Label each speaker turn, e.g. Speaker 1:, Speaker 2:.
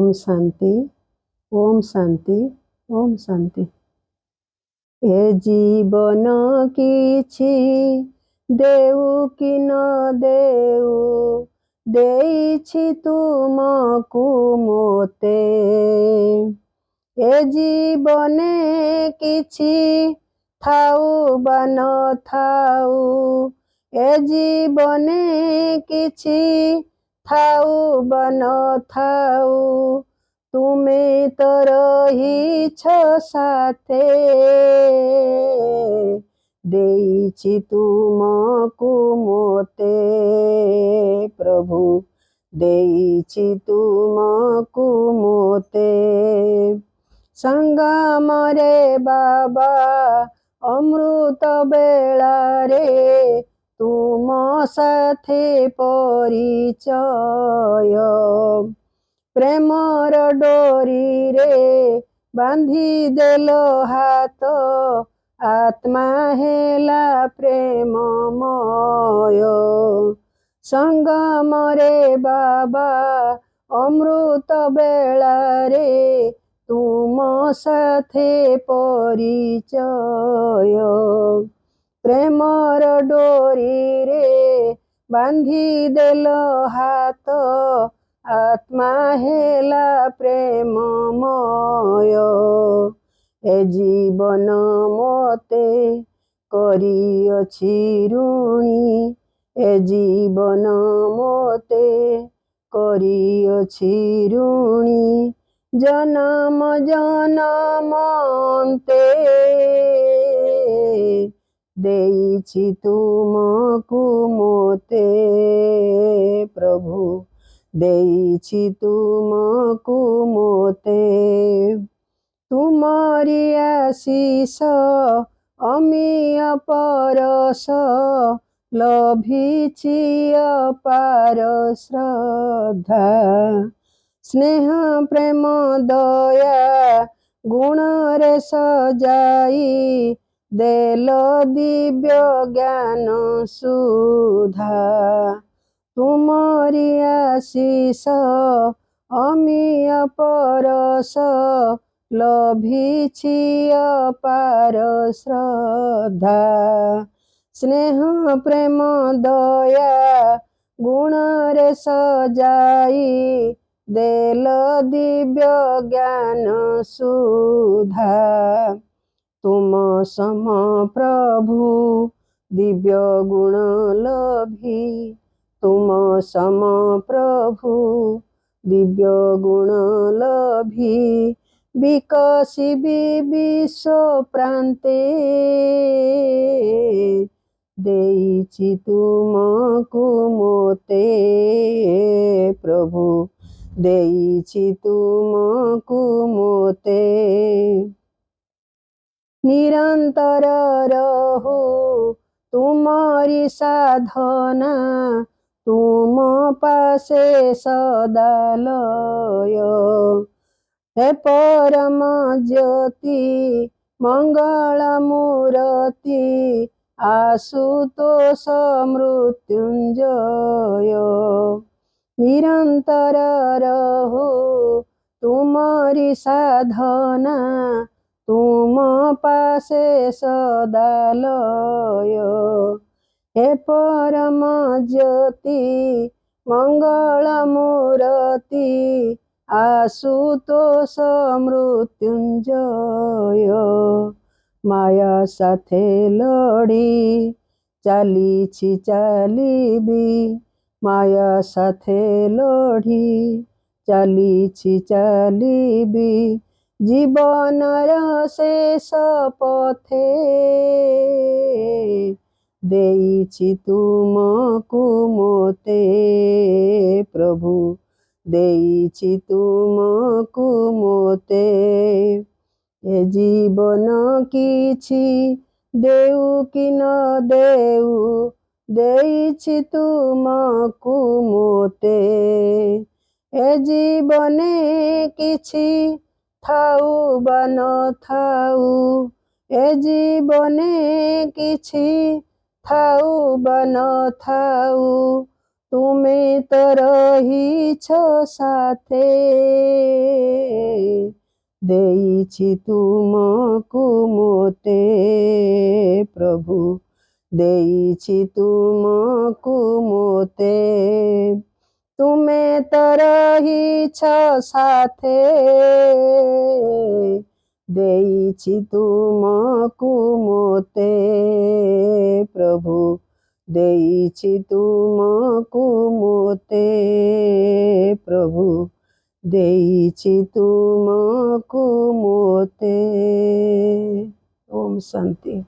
Speaker 1: ओम शांति, ओम शांति, ओम शांति। ए जीवन किछि देउ कि न देउ, देइछि तुमकु मोते। ए जीवने किछि थाउ बा न थाउ, ए जीवने किछि थाउ बा न थाउ, तुमे तो रहिछ साथे। देइछि तुमकु मोते प्रभु, देइछि तुमकु मोते। संगम रे बाबा अमृत बेला रे, तुम साथे परिचय। प्रेमर डोरी रे बांधी देलो हाथ, आत्मा हेला प्रेममय। संगम रे बाबा अमृत बेला रे, तुम साथे परिचय। प्रेमर डोरी रे बांधी देलो हाथ, आत्मा हेला प्रेममय। ए जीवन मोते करिअछि ऋणी, ए जीवन मोते करिअछि ऋणी, जन्म जन्म अन्ते। देइछि तुमकु मोते प्रभु, देइछि तुमकु मोते। तुमरी आशीष अमीय परस, लभिछि अपार श्रद्धा। स्नेह प्रेम दया गुण रे सजाई, देलो दिव्य ज्ञान सुधा। तुमरी आशीष अमीय परस, लभिछि अपार श्रद्धा। स्नेह प्रेम दया गुण रे सजाई, देलो दिव्य ज्ञान सुधा। तुम सम प्रभु दिव्य गुण लभी, तुम सम प्रभु दिव्य गुण लभी, विकसिबि विश्व प्रान्ते। देइछि तुमकु मोते प्रभु, देइछि तुमकु मोते। निरंतर रहु तुमरी साधना, तुम पासे सदा लय। हे परम ज्योति मंगल मूर्ति, आशुतोष मृत्युंजय। निरंतर रहु तुमरी साधना, तुम पासे सदा लय। हे परम ज्योति मंगल मूर्ति, आशुतोष मृत्युंजय। माया साथे लड़ी चालीछि चालिबी, माया साथे लड़ी चालीछि चालिबी, जीवनर शेष पथे। देइछि तुमकु मोते प्रभु, देइछि तुमकु मोते। ए जीवन किछि देउ कि न देउ, देइछि तुमकु मोते। ए जीवने किछि थाउ बा न थाउ, ए जीवने किछि थाउ बा न थाउ, ତୁମେ ତ ରହିଛ ସାଥେ, ଦେଇଛି ତୁମକୁ ମୋତେ ପ୍ରଭୁ, ଦେଇଛି ତୁମକୁ ମୋତେ। ତୁମେ ତ ରହିଛ ସାଥେ, ଦେଇଛି ତୁମକୁ ମୋତେ ପ୍ରଭୁ, ଦେଇଛି ତୁମକୁ ମୋତେ ପ୍ରଭୁ, ଦେଇଛି ତୁମକୁ ମୋତେ। ओम शांति।